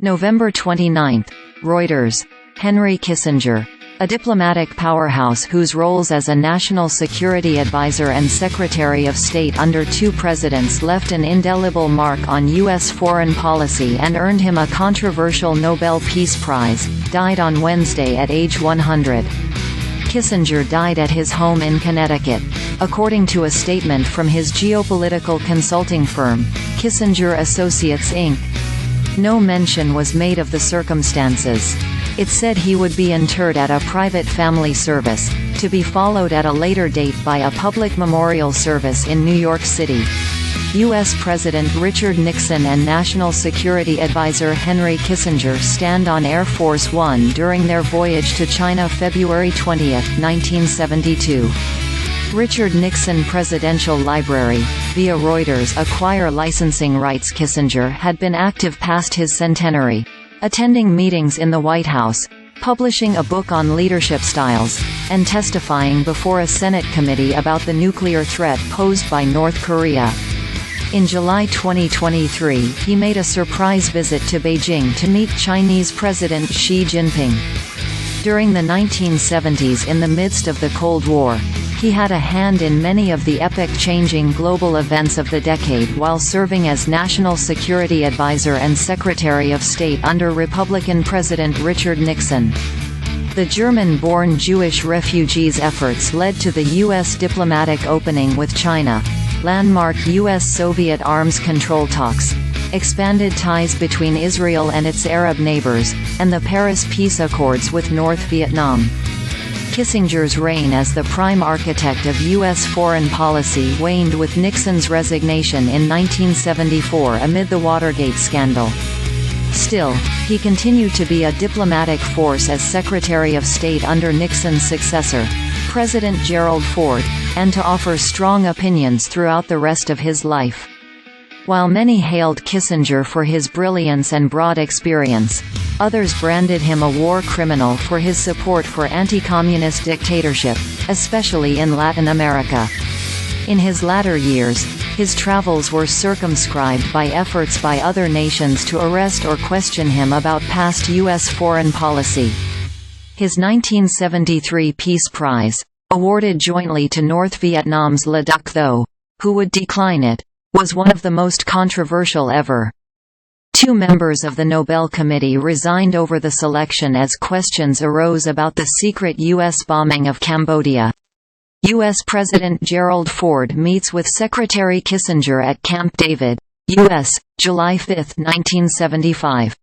November 29. Reuters. Henry Kissinger. A diplomatic powerhouse whose roles as a national security advisor and Secretary of State under two presidents left an indelible mark on U.S. foreign policy and earned him a controversial Nobel Peace Prize, died on Wednesday at age 100. Kissinger died at his home in Connecticut. According to a statement from his geopolitical consulting firm, Kissinger Associates Inc., no mention was made of the circumstances. It said he would be interred at a private family service, to be followed at a later date by a public memorial service in New York City. U.S. President Richard Nixon and National Security Advisor Henry Kissinger stand on Air Force One during their voyage to China February 20, 1972. Richard Nixon Presidential Library, via REUTERS Acquire Licensing Rights. Kissinger had been active past his centenary, attending meetings in the White House, publishing a book on leadership styles, and testifying before a Senate committee about the nuclear threat posed by North Korea. In July 2023, he made a surprise visit to Beijing to meet Chinese President Xi Jinping. During the 1970s, in the midst of the Cold War, he had a hand in many of the epoch-changing global events of the decade while serving as National Security Advisor and Secretary of State under Republican President Richard Nixon. The German-born Jewish refugees' efforts led to the U.S. diplomatic opening with China, landmark U.S.-Soviet arms control talks, expanded ties between Israel and its Arab neighbors, and the Paris Peace Accords with North Vietnam. Kissinger's reign as the prime architect of U.S. foreign policy waned with Nixon's resignation in 1974 amid the Watergate scandal. Still, he continued to be a diplomatic force as Secretary of State under Nixon's successor, President Gerald Ford, and to offer strong opinions throughout the rest of his life. While many hailed Kissinger for his brilliance and broad experience, others branded him a war criminal for his support for anti-communist dictatorship, especially in Latin America. In his latter years, his travels were circumscribed by efforts by other nations to arrest or question him about past U.S. foreign policy. His 1973 Peace Prize, awarded jointly to North Vietnam's Le Duc Tho, who would decline it, was one of the most controversial ever. Two members of the Nobel Committee resigned over the selection as questions arose about the secret U.S. bombing of Cambodia. U.S. President Gerald Ford meets with Secretary Kissinger at Camp David, U.S., July 5, 1975.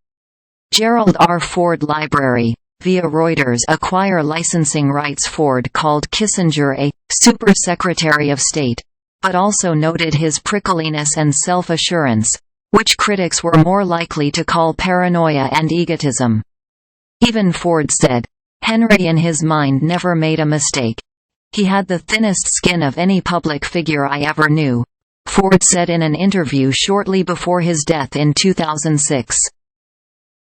Gerald R. Ford Library, via REUTERS Acquire Licensing RightsFord, called Kissinger a «super secretary of state», but also noted his prickliness and self-assurance, which critics were more likely to call paranoia and egotism. Even Ford said, "Henry in his mind never made a mistake. He had the thinnest skin of any public figure I ever knew," Ford said in an interview shortly before his death in 2006.